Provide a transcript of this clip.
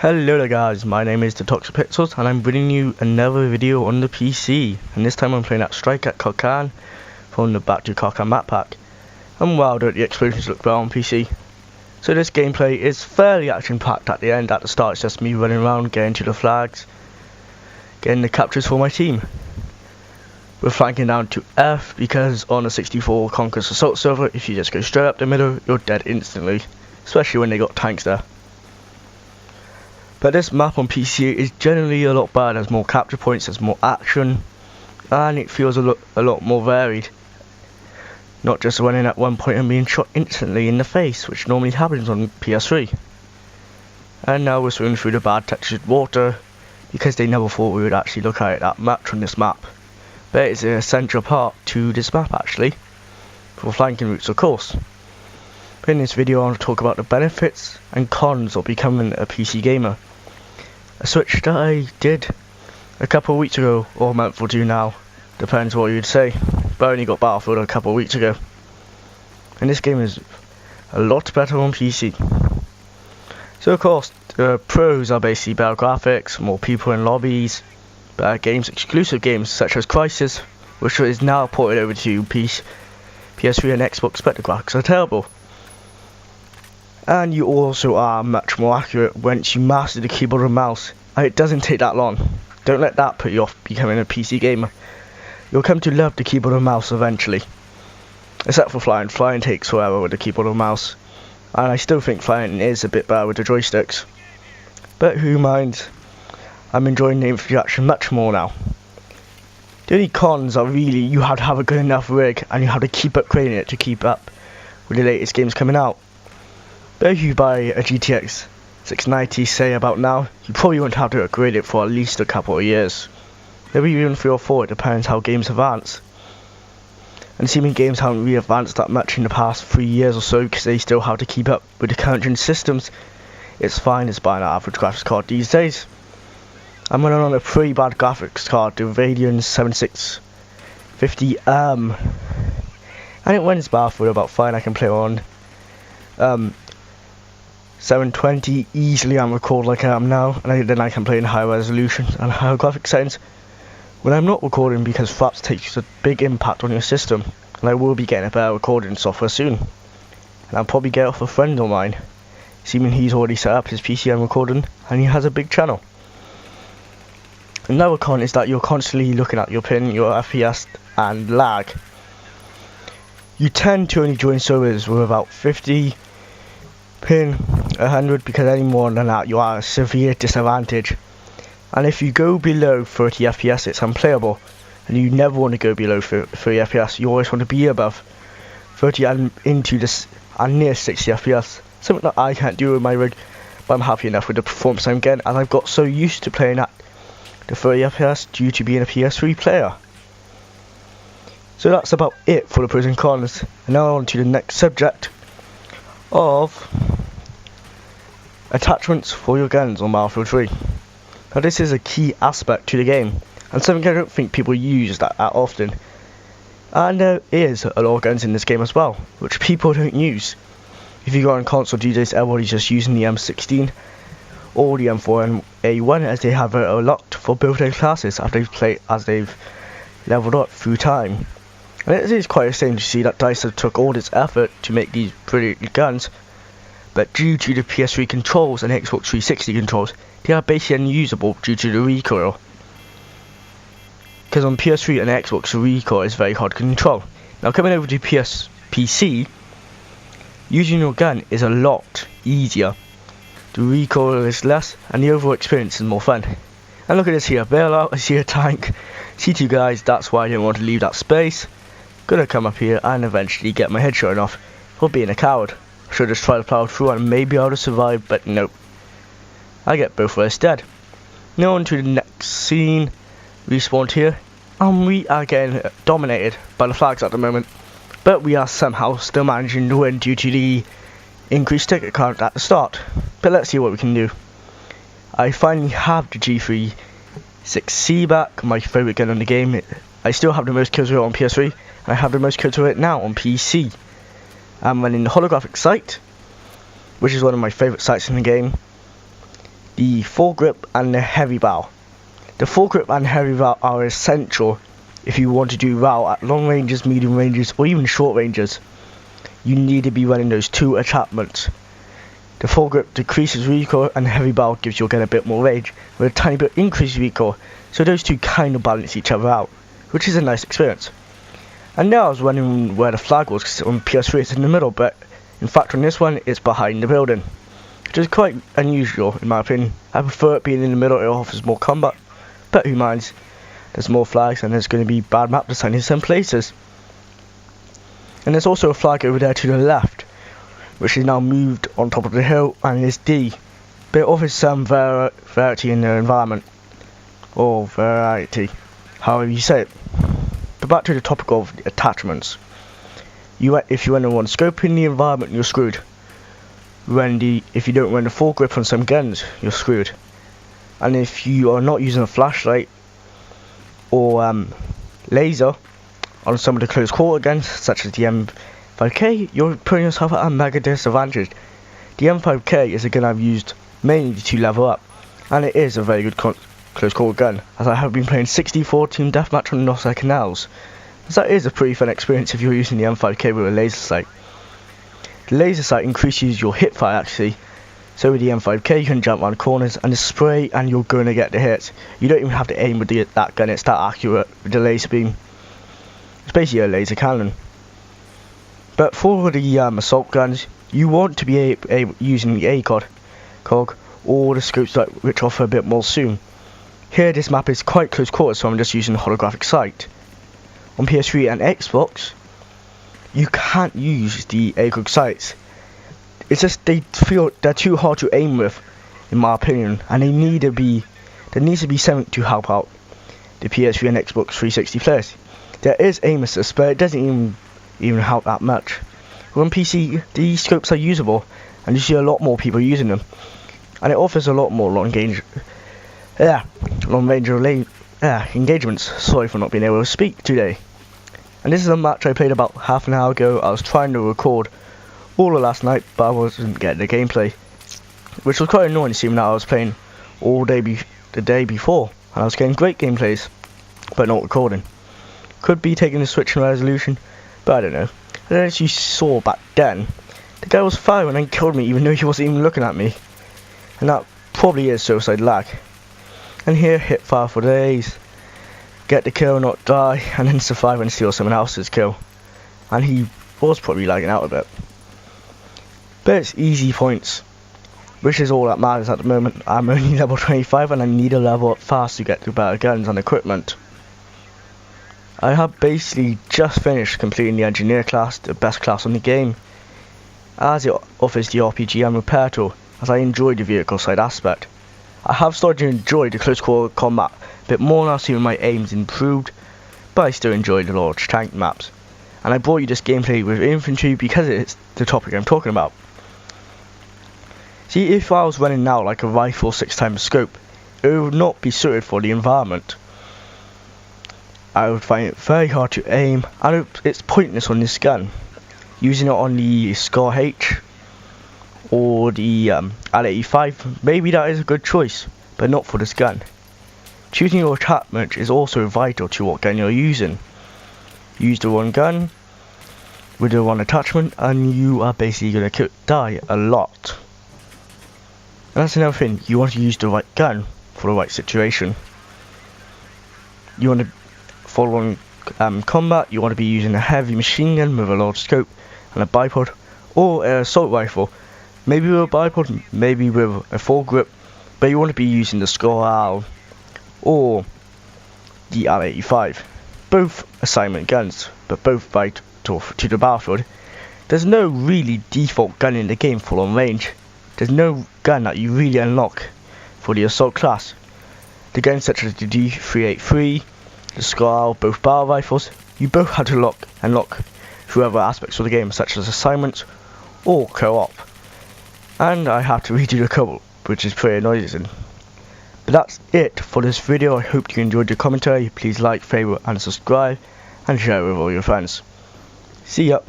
Hello there guys, my name is the Toxic Pixels and I'm bringing you another video on the PC, and this time I'm playing at Strike at Kokkan from the Back to Kokkan map pack. And wow, don't the explosions look well on PC. So this gameplay is fairly action packed at the end. At the start it's just me running around, getting to the flags, getting the captures for my team. We're flanking down to F because on the 64 Conquest Assault server, if you just go straight up the middle, you're dead instantly, especially when they got tanks there. But this map on PC is generally a lot better. There's more capture points, there's more action, and it feels a lot more varied. Not just running at one point and being shot instantly in the face, which normally happens on PS3. And now we're swimming through the bad textured water, because they never thought we would actually look at it that much on this map. But it's an essential part to this map actually, for flanking routes of course. In this video I want to talk about the benefits and cons of becoming a PC gamer. A switch that I did a couple of weeks ago, or a month or two now, depends what you'd say, but I only got Battlefield a couple of weeks ago. And this game is a lot better on PC. So of course, the pros are basically better graphics, more people in lobbies, better games, exclusive games such as Crysis, which is now ported over to PS3 and Xbox, but the graphics are terrible. And you also are much more accurate once you master the keyboard and mouse, and it doesn't take that long. Don't let that put you off becoming a PC gamer. You'll come to love the keyboard and mouse eventually. Except for flying. Flying takes forever with the keyboard and mouse, and I still think flying is a bit better with the joysticks. But who minds? I'm enjoying the infantry action much more now. The only cons are really you have to have a good enough rig, and you have to keep upgrading it to keep up with the latest games coming out. But if you buy a GTX 690 say about now, you probably won't have to upgrade it for at least a couple of years. Maybe even 3 or 4, it depends how games advance. And assuming games haven't really advanced that much in the past 3 years or so, because they still have to keep up with the current gen systems, it's fine as buying an average graphics card these days. I'm running on a pretty bad graphics card, the Radeon 7650M, and it runs Battlefield about fine. I can play on 720 easily and record like I am now, and then I can play in high resolution and higher graphics settings when I'm not recording, because fraps takes a big impact on your system, and I will be getting a better recording software soon. And I'll probably get off a friend of mine, assuming he's already set up his PC and recording, and he has a big channel. Another con is that you're constantly looking at your ping, your FPS and lag. You tend to only join servers with about 50 ping, 100, because any more than that you are at a severe disadvantage. And if you go below 30 FPS it's unplayable, and you never want to go below 30 FPS. You always want to be above 30 and into this and near 60 FPS, something that I can't do with my rig, but I'm happy enough with the performance I'm getting, and I've got so used to playing at the 30 FPS due to being a PS3 player. So that's about it for the pros and cons, and now on to the next subject of attachments for your guns on Battlefield 3. Now this is a key aspect to the game, and something I don't think people use that often. And there is a lot of guns in this game as well, which people don't use. If you go on console these days, everybody's just using the M16 or the M4 and A1, as they have it locked for built-in classes as they've leveled up through time. And it is quite a shame to see that DICE took all this effort to make these brilliant guns, but due to the PS3 controls and Xbox 360 controls, they are basically unusable due to the recoil. Because on PS3 and Xbox the recoil is very hard to control. Now coming over to PC, using your gun is a lot easier. The recoil is less and the overall experience is more fun. And look at this here, bail out, I see a tank, see 2 guys, that's why I didn't want to leave that space. Gonna come up here and eventually get my head shot off for being a coward. Should just try to plow through and maybe I would have survived, but nope. I get both of us dead. Now on to the next scene. Respawned here, and we are getting dominated by the flags at the moment, but we are somehow still managing to win due to the increased ticket count at the start. But let's see what we can do. I finally have the G36C back, my favourite gun in the game. I still have the most kills with it on PS3, and I have the most kills with it now on PC. I'm running the holographic sight, which is one of my favourite sights in the game. the foregrip and the heavy bow. The foregrip and heavy bow are essential if you want to do well at long ranges, medium ranges, or even short ranges. You need to be running those two attachments. The foregrip decreases recoil and the heavy bow gives your gun a bit more range with a tiny bit increased recoil, so those two kind of balance each other out, which is a nice experience. And now I was wondering where the flag was, because on PS3 it's in the middle, but in fact on this one it's behind the building, which is quite unusual in my opinion. I prefer it being in the middle, it offers more combat, but who minds, there's more flags and there's going to be bad map design in some places. And there's also a flag over there to the left, which is now moved on top of the hill and is D, but it offers some variety in the environment, or variety, however you say it. But back to the topic of attachments. If you only want scope in the environment, you're screwed. If you don't run the foregrip on some guns, you're screwed. And if you are not using a flashlight or laser on some of the close quarter guns, such as the M5K, you're putting yourself at a mega disadvantage. The M5K is a gun I've used mainly to level up, and it is a very good close quarter gun, as I have been playing 64 team deathmatch on Northside Canals, as that is a pretty fun experience if you're using the M5K with a laser sight. The laser sight increases your hip fire actually, so with the M5K you can jump around corners and just spray and you're going to get the hits. You don't even have to aim with that gun, it's that accurate with the laser beam. It's basically a laser cannon. But for the assault guns, you want to be using the ACOG or the scopes which offer a bit more zoom. Here this map is quite close quarters, so I'm just using the holographic sight. On PS3 and Xbox, you can't use the ACOG sights. It's just they're too hard to aim with, in my opinion, and there needs to be something to help out the PS3 and Xbox 360 players. There is aim assist, but it doesn't even help that much. On PC, these scopes are usable, and you see a lot more people using them, and it offers a lot more long range engagements. Sorry for not being able to speak today. And this is a match I played about half an hour ago. I was trying to record all of last night, but I wasn't getting the gameplay, which was quite annoying, seeing that I was playing all day the day before, and I was getting great gameplays, but not recording. Could be taking the Switch in resolution, but I don't know. I don't know if you saw back then, the guy was firing and killed me even though he wasn't even looking at me, and that probably is suicide lag. And here, hit fire for days, get the kill, not die, and then survive and steal someone else's kill. And he was probably lagging out a bit. But it's easy points, which is all that matters at the moment. I'm only level 25 and I need to level up fast to get to better guns and equipment. I have basically just finished completing the engineer class, the best class on the game, as it offers the RPG and repair tool, as I enjoy the vehicle side aspect. I have started to enjoy the close quarter combat a bit more now, seeing my aims improved, but I still enjoy the large tank maps. And I brought you this gameplay with infantry because it's the topic I'm talking about. See, if I was running now like a rifle 6x scope, it would not be suited for the environment. I would find it very hard to aim, and it's pointless on this gun. Using it on the Scar H or the L85, maybe that is a good choice, but not for this gun. Choosing your attachment is also vital to what gun you're using. Use the wrong gun with the wrong attachment and you are basically going to die a lot. And that's another thing, you want to use the right gun for the right situation. You want to follow on combat, you want to be using a heavy machine gun with a large scope and a bipod, or an assault rifle, maybe with a bipod, maybe with a foregrip, but you want to be using the Scar or the L85. Both assignment guns, but both vital to the battlefield. There's no really default gun in the game for long range. There's no gun that you really unlock for the assault class. The guns such as the D383, the Scar, both battle rifles, you both have to unlock through other aspects of the game, such as assignments or co-op. And I have to redo the co-op, which is pretty annoying. But that's it for this video. I hope you enjoyed the commentary. Please like, favourite and subscribe, and share it with all your friends. See ya.